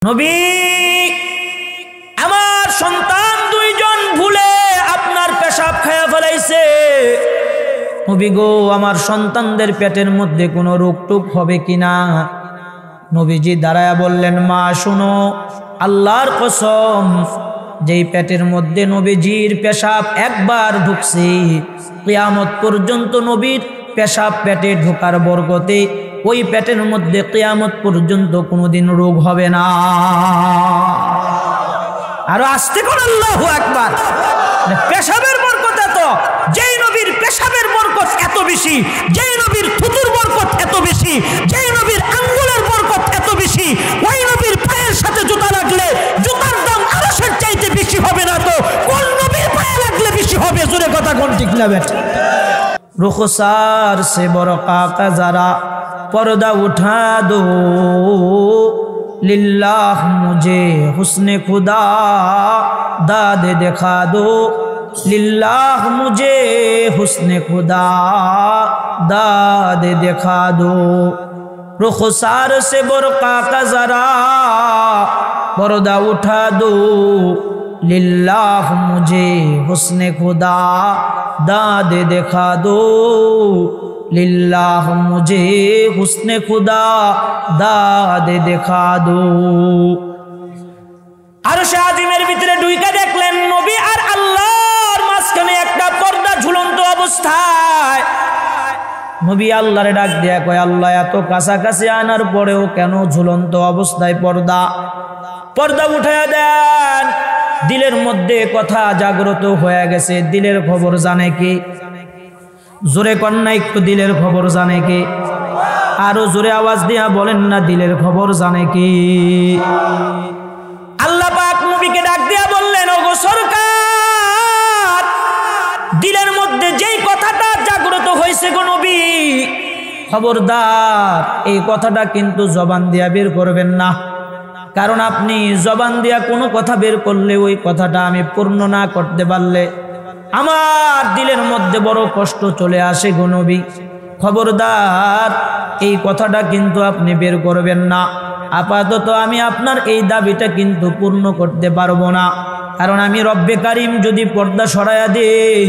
নবী আমার সন্তান দুইজন ভুলে আপনার পেশাব খায়া ফেলাইছে। নবী গো, আমার সন্তানদের পেটের মধ্যে কোনো রোগ টুক হবে কিনা? নবীজি দাঁড়ায়া বললেন, মা শুনো, আল্লাহর কসম, যেই পেটের মধ্যে নবীজির পেশাব একবার ঢুকছে, কিয়ামত পর্যন্ত নবীর পেশাব পেটে ঢোকার বরকতে ওই পেটের মধ্যে কিয়ামত পর্যন্ত কোনোদিন রোগ হবে না। আরো আস্তে করে আল্লাহু আকবার। পেশাবের বরকত এত, যেই নবীর পেশাবের বরকত এত বেশি, যেই নবীর থুতুর বরকত এত বেশি, যেই নবীর আঙ্গুলের বরকত এত বেশি, ওই নবীর পায়ের সাথে জুতা লাগলে জুতার দাম আরশের চাইতে বেশি হবে না তো কোন নবীর পায়ে লাগলে বেশি হবে? জোরে কথা কোন ঠিক না বেটা? रुखसार से बरक़ा का ज़रा पर्दा उठा दो, लिल्लाह मुझे हुस्ने खुदा दाद दिखा दो, लिल्लाह मुझे हुस्ने खुदा दाद दिखा दो। रुखसार से बरक़ा का ज़रा पर्दा उठा दो, लिल्लाह मुझे हुस्ने खुदा दाद दिखा दो, लिल्लाह मुझे हुस्ने खुदा दाद दिखा दो। আরশে আজিমের ভিতরে ঢুইকা দেখলেন নবী আর আল্লাহর মাঝখানে একটা পর্দা ঝুলন্ত অবস্থায়। নবী আল্লাহরে ডাক দিয়া কয়, আল্লাহ, এত কাছাকাছি আনার পরেও কেন ঝুলন্ত অবস্থায় পর্দা? পর্দা উঠায়া দেন। দিলের মধ্যে কথা জাগ্রত হয়ে গেছে। দিলের খবর জানে কে? জোরে কন্যা একটু দিলের খবর জানে কে? আরো জোরে আওয়াজ দিয়া বলেন না, দিলের খবর জানে কে? আল্লাহ পাক নবীকে ডাক দিয়া বললেন, ওগো সরকার, দিলের মধ্যে যেই কথাটা জাগ্রত হয়েছে গো নবী, খবরদার এই কথাটা কিন্তু জবান দিয়া বের করবেন না। কারণ আপনি জবান দিয়া কোনো কথা বের করলে ওই কথাটা আমি পূর্ণ না করতে পারলে আমার দিলের মধ্যে বড় কষ্ট চলে আসে গো নবী। খবরদার এই কথাটা কিন্তু আপনি বের করবেন না। আপাতত আমি আপনার এই দাবিটা কিন্তু পূর্ণ করতে পারবো না। কারণ আমি রব্বে কারিম যদি পর্দা সরাইয়া দেই,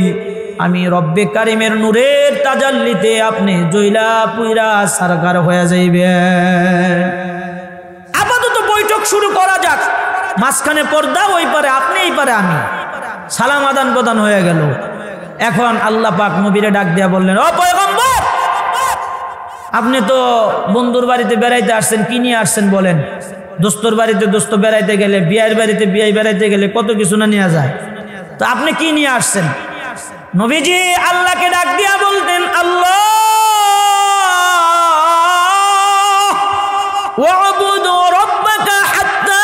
আমি রব্বে কারিমের নূরের তাজাল্লিতে আপনি জইলা পুইরা সরকার হয়ে যাইবেন। শুরু করা যাক। মাঝখানে পর্দা, ওই পারে আপনি, এই পারে আমি, সালাম আদান প্রদান হয়ে গেল। এখন আল্লাহ পাক নবীরে ডাক দিয়া বললেন, ও পয়গম্বর, আপনি তো বন্ধুর বাড়িতে বেড়াইতে আসছেন, কি নিয়ে আসছেন বলেন? দোস্তর বাড়িতে দোস্ত বেড়াইতে গেলে, বিয়ের বাড়িতে বিয়ে বেড়াইতে গেলে কত কিছু না নিয়ে যায়। তো আপনি কি নিয়ে আসছেন? নবীজি আল্লাহকে ডাক দিয়া বলতেন, আল্লাহ ওয়াবুদু রাব্বাকা হাত্তা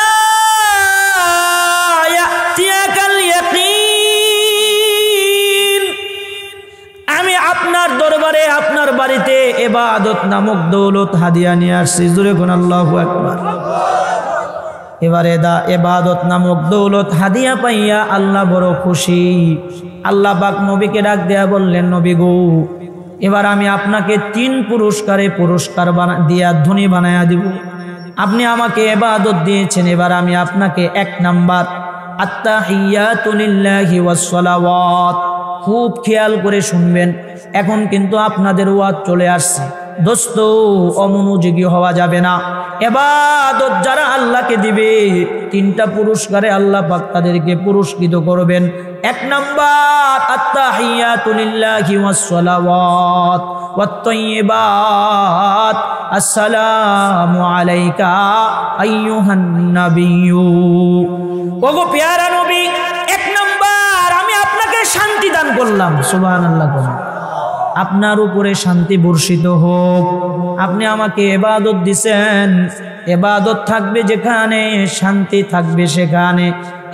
ইয়াতিয়াকাল ইয়াকিন। আমি আপনার দরবারে, আপনার বাড়িতে ইবাদত নামক দৌলত হাদিয়া নিয়ে আসছি। জোরে কোন আল্লাহু আকবার। এবারে ইবাদত নামক দৌলত হাদিয়া পাইয়া আল্লাহ বড় খুশি। আল্লাহ পাক নবীকে ডাক দেয়া বললেন, নবী গো, এবার আমি আপনাকে 3 পুরস্কারে পুরস্কার দিয়া ধনী বানায়া দিব। আপনি আমাকে ইবাদত দিয়েছেন, এবার আমি আপনাকে 1 নাম্বার আত্তাহিয়াতু লিল্লাহি ওয়াস সালাওয়াত। খুব খেয়াল করে শুনবেন, এখন কিন্তু আপনাদের ওয়াজ চলে আসছে। দোস্ত, অমনোযোগী হওয়া যাবে না। ইবাদত যারা আল্লাহকে দিবে, 3টা পুরস্কারে আল্লাহ পাক তাদেরকে পুরস্কৃত করবেন। 1 নাম্বার আত্তাহিয়াতু লিল্লাহি ওয়াস সালাওয়াত ওয়াত তাইয়্যিবাত, আসসালামু আলাইকা আইয়ুহান নাবিয়্যু। ওগো প্যারা নবী, 1 নাম্বার আমি আপনাকে শান্তি দান করলাম। সুবহানাল্লাহ। আপনার উপরে শান্তি বর্ষিত হোক। আপনি আমাকে ইবাদত দিছেন, ইবাদত থাকবে যেখানে, শান্তি থাকবে সেখানে।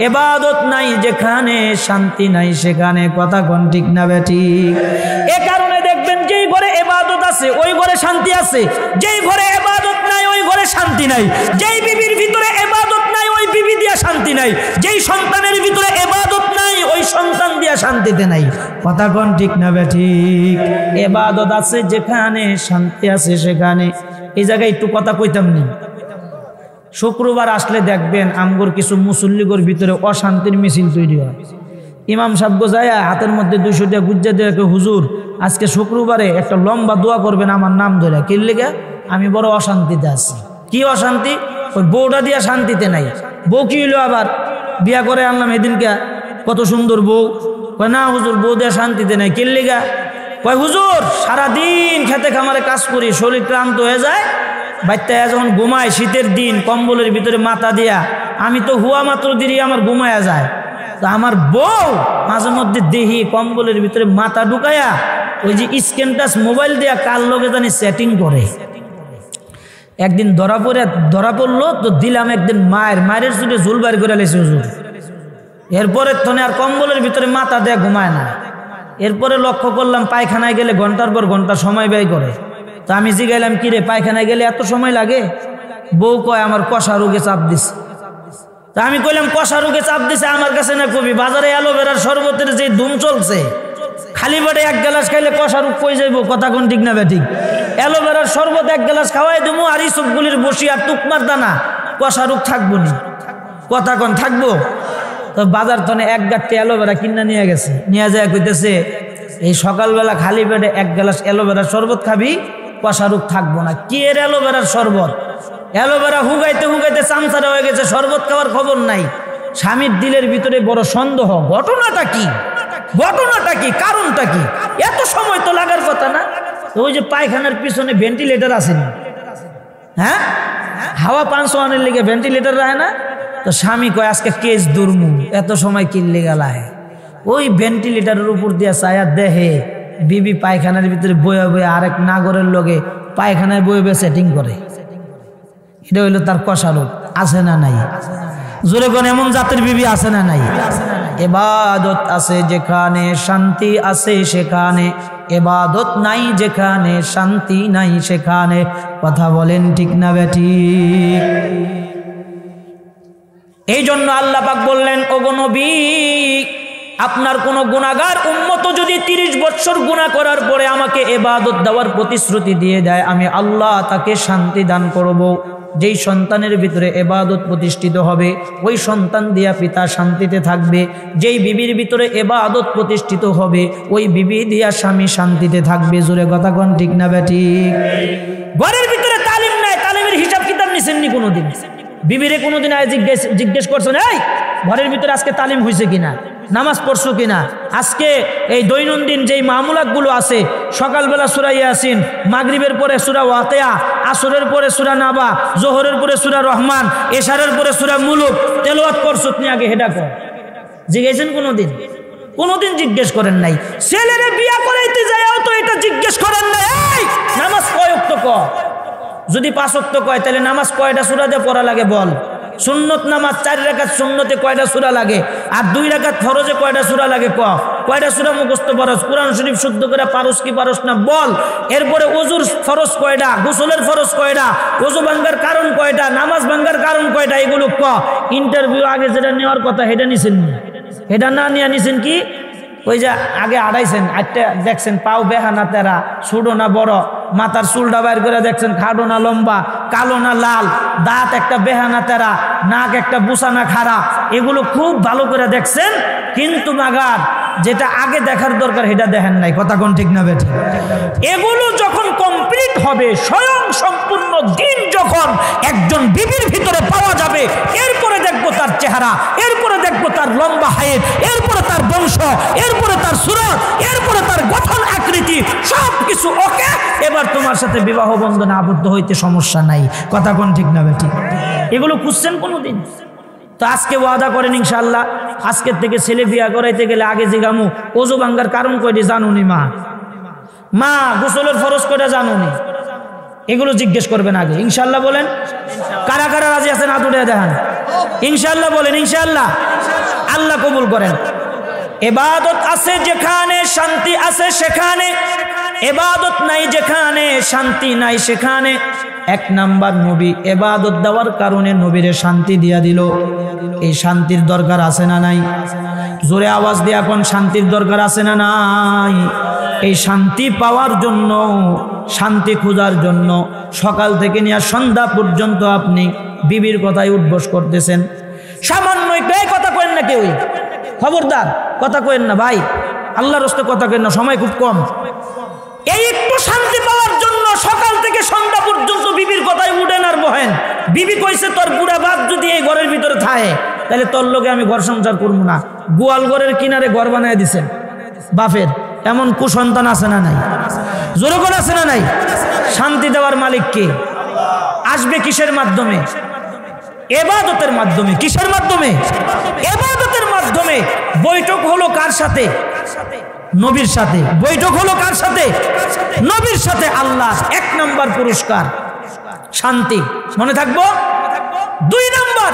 ইবাদত নাই যেখানে, শান্তি নাই সেখানে। কথা কোন ঠিক না বেঠিক? এ কারণে দেখবেন যেই ঘরে ইবাদত আছে ওই ঘরে শান্তি আছে, যেই ঘরে ইবাদত নাই ওই ঘরে শান্তি নাই। যেই বিবির ভিতরে ইবাদত নাই ওই বিবি দিয়া শান্তি নাই। যেই সন্তানের ভিতরে ইবাদত নাই ওই সন্তান দিয়া শান্তিতে নাই। কথা কোন ঠিক না বেঠিক? ইবাদত আছে যেখানে, শান্তি আছে সেখানে। এই জায়গায় একটু কথা কইতাম নি। শুক্রবার আসলে দেখবেন আমগর কিছু মুসল্লিগর ভিতরে অশান্তির মিছিল তৈরি হয়। ইমাম সাহেব যায় হাতের মধ্যে 200 টাকা গুজ্জা দিয়ে হুজুর আজকে শুক্রবারে একটা লম্বা দোয়া করবেন আমার নাম ধরে। কি লেগে? আমি বড় অশান্তিতে আছি। কি অশান্তি? ওই বউটা দিয়া শান্তিতে নাই। বউ কি হইলো আবার? বিয়া করে আনলাম এদিনকে, কত সুন্দর বউ। কয় না হুজুর বউ দিয়া শান্তিতে নাই। কি লেগে? কয় হুজুর সারাদিন খেতে খামারে কাজ করি, শরীর ক্লান্ত হয়ে যায়, বাচ্চায় যখন ঘুমায় শীতের দিন কম্বলের ভিতরে মাথা দিয়া আমি তো হুয়া মাত্র দিই আমার ঘুমায়া যায়। তো আমার বউ মাঝে মধ্যে দেহি কম্বলের ভিতরে মাথা ঢুকায়া ওই যে স্ক্রিন টাচ মোবাইল দিয়া কার লগে জানি সেটিং করে। একদিন ধরা পড়লো তো দিলাম একদিন মায়ের চুলে ঝুল বাইর করে লেছে হুজুর। এরপরে তো আর কম্বলের ভিতরে মাথা দেয়া ঘুমায় না। এরপরে লক্ষ্য করলাম পায়খানায় গেলে ঘন্টার পর ঘন্টা সময় ব্যয় করে। তো আমি জিগাইলাম কিরে পায়খানায় গেলে এত সময় লাগে? বউ কয় আমার কষা রোগে চাপ দিছে। তা আমি কইলাম কষা রোগে চাপ দিছে আমার কাছে না কবি, বাজারে অ্যালোভেরার শরবতের যে ধুম চলছে, খালি পেটে 1 গ্লাস খাইলে কষা রোগ কই যাইব? কথা কোন ঠিক না বেঠিক? অ্যালোভেরার শরবত 1 গ্লাস খাওয়াই দেবো আর ইসবগুলির বসি আর তুকমার দানা, কষা রোগ থাকবো নি? কথা কোন থাকবো? তো বাজার তনে 1 গাঁট্টি অ্যালোভেরা কিনা নিয়ে গেছে, নিয়ে যায় কইতেছে এই সকালবেলা খালি পেটে 1 গ্লাস অ্যালোভেরার শরবত খাবি, কষা রোগ থাকবো না। কি এর অ্যালোভেরার শরবত? অ্যালোভেরা হুগাইতে হুগাইতে চামচারা হয়ে গেছে, শরবত খাওয়ার খবর নাই। স্বামীর দিলের ভিতরে বড় সন্দেহ, ঘটনাটা কি? ঘটনাটা কি? কারণটা কি? এত সময় তো লাগার কথা না। ওই যে পায়খানার পিছনে ভেন্টিলেটর আছে না? হ্যাঁ, হাওয়া 500 লেগে ভেন্টিলেটর রাখে না? তো স্বামী কয় আজকে কেস দুর্মু, এত সময় কিনলে গেলায়। ওই ভেন্টিলেটরের উপর দিয়ে ছায়া দেহে বিবি পায়খানার ভিতরে বয়ে বয়ে আরেক নাগরের লগে পায়খানায় বয়ে বয়ে সেটিং করে। এটা হইলো তার কষা রোগ। আছে না নাই? জোরে কোন এমন জাতের বিবি আছে না নাই? ইবাদত আছে যেখানে শান্তি আছে সেখানে, ইবাদত নাই যেখানে শান্তি নাই সেখানে। কথা বলেন ঠিক না বেঠিক? এই জন্য আল্লাহ পাক বললেন ওগো নবী, আপনার কোন গুনাহগার উম্মত যদি 30 বছর গুনাহ করার পরে আমাকে ইবাদত দেওয়ার প্রতিশ্রুতি দিয়ে দেয়, আমি আল্লাহ তাকে শান্তি দান করব। যেই সন্তানের ভিতরে ইবাদত প্রতিষ্ঠিত হবে ওই সন্তান দিয়া পিতা শান্তিতে থাকবে। যেই বিবির ভিতরে ইবাদত প্রতিষ্ঠিত হবে ওই বিবি দিয়া স্বামী শান্তিতে থাকবে। জোরে কথা কোন ঠিক না বেঠিক? ঘরের ভিতরে তালিম নাই, তালিমের হিসাব কিতাব নিছেননি কোনোদিন? বিবিরে কোনোদিন আয় জিজ্ঞেস করছেন এই ঘরের ভিতরে আজকে তালিম হয়েছে কিনা, নামাজ পড়ছো কিনা? আজকে এই দৈনন্দিন যেই মামুলাতগুলো আছে, সকালবেলা সূরা ইয়াসিন, মাগরিবের পরে সূরা ওয়াকিয়া, আসরের পরে সূরা নাবা, জোহরের পরে সূরা রহমান, এশারের পরে সূরা মুলুক তেলাওয়াত করছো তুমি আগে হেডা কর? জিজ্ঞেসেন কোনোদিন? কোনোদিন জিজ্ঞেস করেন নাই। ছেলেরে বিয়া করাইতে যায়ও তো এটা জিজ্ঞেস করেন নাই এই নামাজ কয় ওয়াক্ত কর? যদি 5 ওয়াক্ত কয় তাহলে নামাজ কয়টা সূরা দিয়ে পড়া লাগে বল? সুন্নত নামাজ 4 রাকাত সুন্নতে কয়টা সূরা লাগে? আর 2 রাকাত ফরজে কয়টা সূরা লাগে? কয়টা সূরা মুখস্থ ফরজ? কোরআন শরীফ শুদ্ধ করে পারস কি পারস না বল? এরপরে ওযুর ফরজ কয়টা? গোসলের ফরজ কয়টা? ওযু ভাঙার কারণ কয়টা? নামাজ ভাঙার কারণ কয়টা? এগুলো ইন্টারভিউ আগে যেটা নেওয়ার কথা সেটা নিছেন না, এটা না নিয়ে নিছেন কি? ওই যে আগে আড়াইছেন, আটটা দেখছেন পাও বেহানা তেরা, ছোট না বড়, মাথার চুলটা বাইর করে দেখছেন খাটো না লম্বা, কালো না লাল, দাঁত একটা বেহানা তেরা, নাক একটা বুসানা খাড়া, এগুলো খুব ভালো করে দেখছেন। কিন্তু মাগার যেটা আগে দেখার দরকার সেটা দেখেন নাই। কথা কোন ঠিক না বেঠিক? এগুলো যখন কমপ্লিট হবে, স্বয়ং সম্পূর্ণ দিন যখন একজন বিবির ভিতরে পাওয়া যাবে, এরপরে দেখবো তার চেহারা, এরপরে দেখবো তার লম্বা হাইট, এরপরে তার বংশ, এরপরে তার সুরত, এরপরে তার গঠন আকৃতি, সব কিছু ওকে। এবার তোমার সাথে বিবাহ বন্ধনে আবদ্ধ হইতে সমস্যা নাই। কথা কোন ঠিক না বেঠিক? এগুলো খুঁজছেন কোনোদিন? তো আজকে ওয়াদা করেন ইনশাআল্লাহ আজকের থেকে ছেলে বিয়া করাইতে গেলে আগে জিগামু ওযু ভাঙ্গার কারণ কয়টি জানুনি? মা গোসলের ফরজ কয়টা জানুনি? এগুলো জিজ্ঞেস করবেন আগে। ইনশাআল্লাহ বলেন। কারা কারা রাজি আছেন হাত উঠিয়ে দেখান। ইনশাআল্লাহ বলেন। ইনশাআল্লাহ। আল্লাহ কবুল করেন। ইবাদত আছে যেখানে শান্তি আছে সেখানে, ইবাদত নাই যেখানে শান্তি নাই সেখানে। 1 নাম্বার নবী ইবাদত দেওয়ার কারণে নবীরে শান্তি দিয়া দিল। এই শান্তির দরকার আছে না নাই? জোরে আওয়াজ দিয়ে এখন শান্তির দরকার আছে না নাই? এই শান্তি পাওয়ার জন্য, শান্তি খোঁজার জন্য সকাল থেকে নিয়ে সন্ধ্যা পর্যন্ত আপনি বিবির কথায় উদ্বোস করতেছেন। সামান্য একটু এই কথা কইেন না, কেউ খবরদার কথা কইেন না ভাই, আল্লাহর রাস্তায় কথা কইেন না, সময় খুব কম। এই একটু শান্তি পাওয়ার জন্য সকাল থেকে সন্ধ্যা পর্যন্ত বিবির কথায় উঠেন আর বহেন। বিবি কইছে তোর বুড়া বাপ যদি এই ঘরের ভিতরে থাকে তাহলে তোর লোকে আমি ঘর সংসার করবো না। গোয়াল ঘরের কিনারে ঘর বানায় দিছেন বাপের। এমন কুসন্তান আছে না নাই? জোরে করে আছে না নাই? শান্তি দেওয়ার মালিক কে? আসবে কিসের মাধ্যমে? ইবাদতের মাধ্যমে। কিসের মাধ্যমে? ইবাদতের মাধ্যমে। বৈঠক হলো কার সাথে? নবীর সাথে। বৈঠক হলো কার সাথে? নবীর সাথে। আল্লাহ 1 নম্বর পুরস্কার শান্তি, মনে থাকবো। 2 নম্বর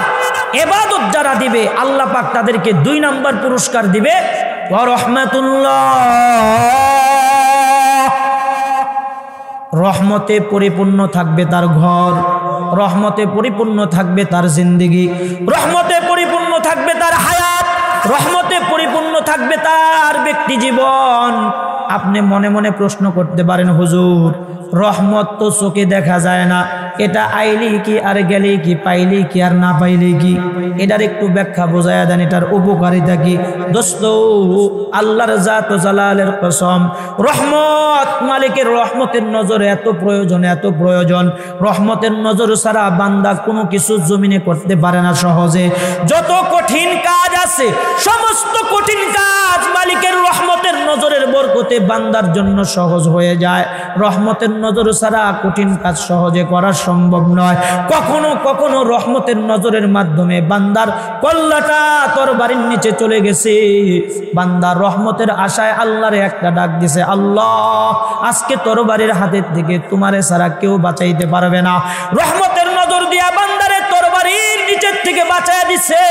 ইবাদত যারা দিবে আল্লাহ পাক তাদেরকে 2 নম্বর পুরস্কার দিবে, ওয়া রাহমাতুল্লাহ, রহমতে পরিপূর্ণ থাকবে তার ঘর, রহমতে পরিপূর্ণ থাকবে তার জিন্দেগি, রহমতে পরিপূর্ণ থাকবে তার হায়াত, রহমতে পরিপূর্ণ থাকবে তার ব্যক্তি জীবন। আপনি মনে মনে প্রশ্ন করতে পারেন, হুজুর রহমত তো চোখে দেখা যায় না, এটা আইলি কি আর গেলি কি, পাইলি কি আর না পাইলি কি, এটার একটু ব্যাখ্যা বোঝায়া দেন, এটার উপকারিতা কি? দোস্ত, আল্লাহর জাত ও জালালের কসম, রহমত মালিকের রহমতের নজরে এত প্রয়োজন, এত প্রয়োজন। রহমতের নজর ছাড়া বান্দা কোনো কিছু জমিনে করতে পারে না সহজে। যত কঠিন কাজ আছে সমস্ত কঠিন কাজ মালিকের রহমতের নজরের বরকতে বান্দার জন্য সহজ হয়ে যায়। রহমতের নজর ছাড়া কঠিন কাজ সহজে করা সম্ভব নয়। কখনো কখনো রহমতের নজরের মাধ্যমে বান্দার কল্লাটা তরবারির নিচে চলে গেছে। বান্দার রহমতের আশায় আল্লাহরে একটা ডাক দিছে, আল্লাহ আজকে তরবারির হাতের থেকে তোমারে ছাড়া কেউ বাঁচাইতে পারবে না। রহমতের নজর দিয়া বান্দারে তরবারির নিচের থেকে বাঁচাইয়া দিছে।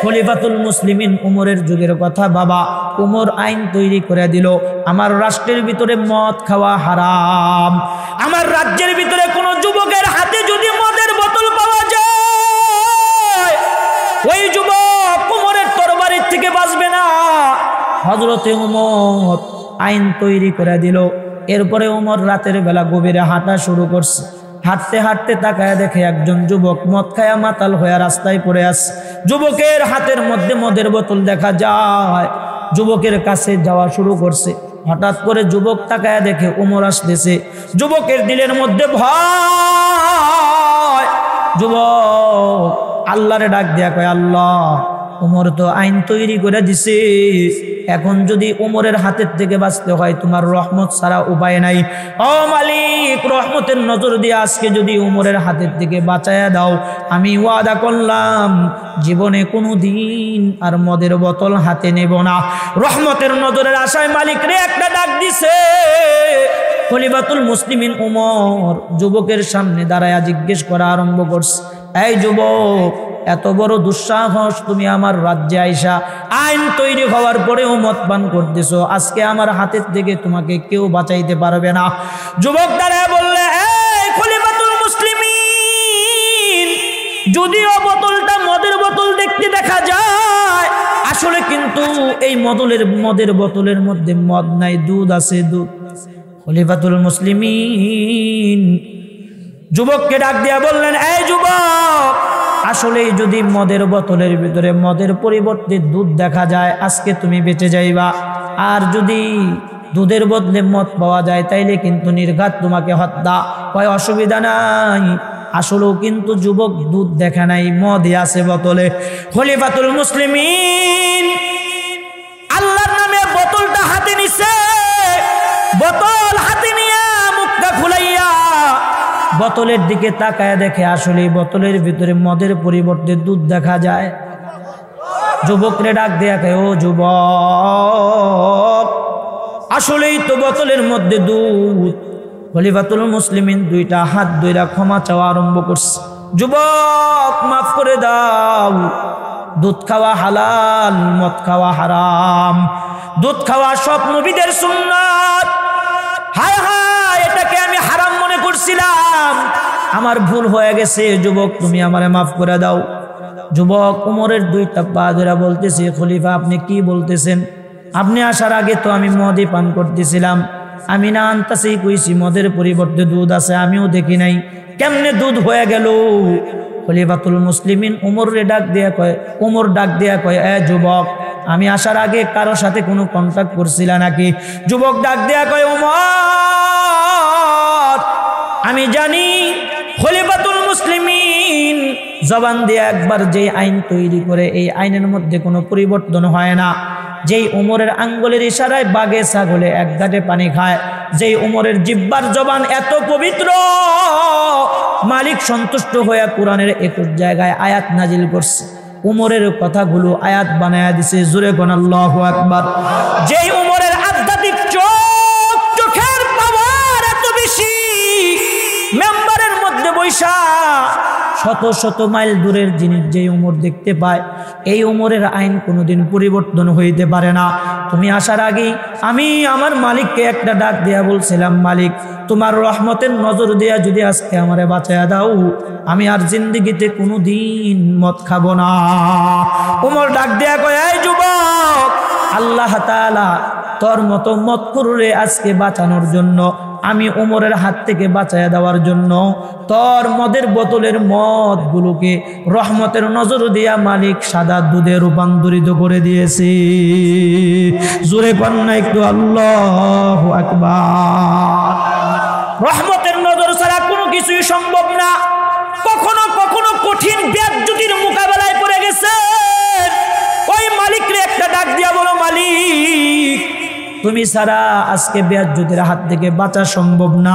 খলিফাতুল মুসলিমিন উমরের যুগের কথা বাবা, উমর আইন তৈরি করে দিল, আমার রাষ্ট্রের ভিতরে মদ খাওয়া হারাম। আমার রাজ্যের ভিতরে কোন যুবকের হাতে যদি মদের বোতল পাওয়া যায়, ওই যুবক উমরের তরবারির থেকে বাঁচবে না। হযরতে উমর আইন তৈরি করে দিল। এরপরে উমর রাতের বেলা গভীরে হাঁটা শুরু করছে। হাঁটতে হাঁটতে তাকায় দেখে একজন যুবক মদ খায়া মাতাল হয়ে রাস্তায় পড়ে আছে। যুবকের হাতের মধ্যে মদের বোতল দেখা যায়। যুবকের কাছে যাওয়া শুরু করছে। হঠাৎ করে যুবক তাকায় দেখে উমর আসতেছে। যুবকের দিলের মধ্যে ভয়। যুবক আল্লাহরে ডাক দিয়া কয়, আল্লাহ উমর তো আইন তৈরি করে দিছে, এখন যদি উমরের হাতের থেকে বাঁচতে হয় তোমার রহমত ছাড়া উপায় নাই। ও মালিক, রহমতের নজর দিয়ে আজকে যদি উমরের হাতের থেকে বাঁচায়া দাও, আমি ওয়াদা করলাম জীবনে কোনো দিন আর মদের বোতল হাতে নেব না। রহমতের নজরের আশায় মালিক রে একটা ডাক দিছে। খলিফাতুল মুসলিমিন উমর যুবকের সামনে দাঁড়ায়া জিজ্ঞেস করা আরম্ভ করছে, এই যুবক, এত বড় দুঃসাহস তুমি আমার রাজ্যে আইসা আইন তৈরি হওয়ার পরেও মদ পান করতেছো, আজকে আমার হাতের থেকে তোমাকে কেউ বাঁচাইতে পারবে না। যুবক দাঁড়ায় বললে, এই খলিফাতুল মুসলিমিন, যদিও বোতলটা মদের বোতল দেখতে দেখা যায়, আসলে কিন্তু এই মদের বোতলের মধ্যে মদ নাই, দুধ আছে, দুধ। খলিফাতুল মুসলিমিন যুবককে ডাক দিয়া বললেন, এই যুবক, আসলেই যদি মদের বোতলের ভিতরে মদের পরিবর্তে দুধ দেখা যায়, আজকে তুমি বেঁচে যাইবা। আর যদি দুধের বদলে মদ পাওয়া যায় তাইলে কিন্তু নির্ঘাত তোমাকে হত্যা। কয় অসুবিধা নাই। আসলেও কিন্তু যুবক দুধ দেখা নাই, মদই আছে বোতলে। খলিফাতুল মুসলিমিন আল্লাহর নামে বোতলটা হাতে নিছে। বোতল হাতে নিয়ে মুখটা খুলাইয়া বোতলের দিকে তাকায় দেখে আসলে বোতলের ভিতরে মদের পরিবর্তে দুধ দেখা যায়। যুবকরে ডাক দেয়া কয়, ও যুবক, আসলেই তো বোতলের মধ্যে দুধ। খলিফাতুল মুসলিমিন দুইটা হাত ধইরা ক্ষমা চাওয়া আরম্ভ করছে। যুবক, মাফ করে দাও, দুধ খাওয়া হালাল, মদ খাওয়া হারাম। দুধ খাওয়া সব নবীদের সুন্নাত। হায় হায়, এটাকে আমি হারাম মনে করছিলাম, আমার ভুল হয়ে গেছে। যুবক, তুমি আমারে মাফ করে দাও। যুবক উমরের দুইটা পা ধরে বলতেছে, খলিফা আপনি কি বলতেছেন? আপনি আসার আগে তো আমি মদই পান করতেছিলাম, আমি না আনতাছি কইছি মদের পরিবর্তে দুধ আছে, আমিও দেখি নাই, কেমনে দুধ হয়ে গেল? খলিফাতুল মুসলিমিন উমরে ডাক দিয়া কয়, উমর ডাক দিয়া কয়, এ যুবক, আমি আসার আগে কারো সাথে কোনো কন্টাক্ট করছিলা নাকি? যুবক ডাক দিয়া কয়, উমর, আমি জানি খলিফাতুল মুসলিমিন জবান দিয়ে একবার যে আইন তৈরি করে এই আইনের মধ্যে কোনো পরিবর্তন হয় না। যেই উমরের আঙ্গুলের ইশারায় বাঘে ছাগলে এক ঘাটে পানি খায়, যেই উমরের জিহ্বার জবান এত পবিত্র, মালিক সন্তুষ্ট হয়ে কোরআনের 21 জায়গায় আয়াত নাজিল করছে, উমরের কথাগুলো আয়াত বানায়া দিছে। জোরে কোন আল্লাহু আকবার। যেই উমরের আধ্যাত্মিক চোখের পাওয়ার এত বেশি, মেম্বারের মধ্যে বৈশা শত শত মাইল দূরের জিনিস যেই উমর দেখতে পায়, এই উমরের আইন কোনোদিন পরিবর্তন হইতে পারে না। তুমি আসার আগেই আমি আমার মালিককে একটা ডাক দিয়া বলছিলাম, মালিক তোমার রহমতের নজর দিয়া যদি আজকে আমারে বাঁচায়া দাও, আমি আর জিন্দেগিতে কোনোদিন মদ খাবো না। উমর ডাক দিয়া কয়, এই যুবক, আল্লাহ তাআলা তোর মতো মদখোররে আজকে বাঁচানোর জন্য, আমি উমরের হাত থেকে বাঁচায়া দেওয়ার জন্য তোর মদের বোতলের মদগুলোকে রহমতের নজর দিয়া মালিক সাদা দুধে রূপান্তরিত করে দিয়েছে। জোরে কন্যা একটু আল্লাহু আকবার। রহমতের নজর ছাড়া কোনো কিছুই সম্ভব না। কখনো কখনো কঠিন বেজ্জতির মোকাবেলায় পড়ে গেছে, ওই মালিকরে একটা ডাক দিয়া বলো, মালিক তুমি ছাড়া আজকে বেজ্জতির হাত থেকে বাঁচা সম্ভব না।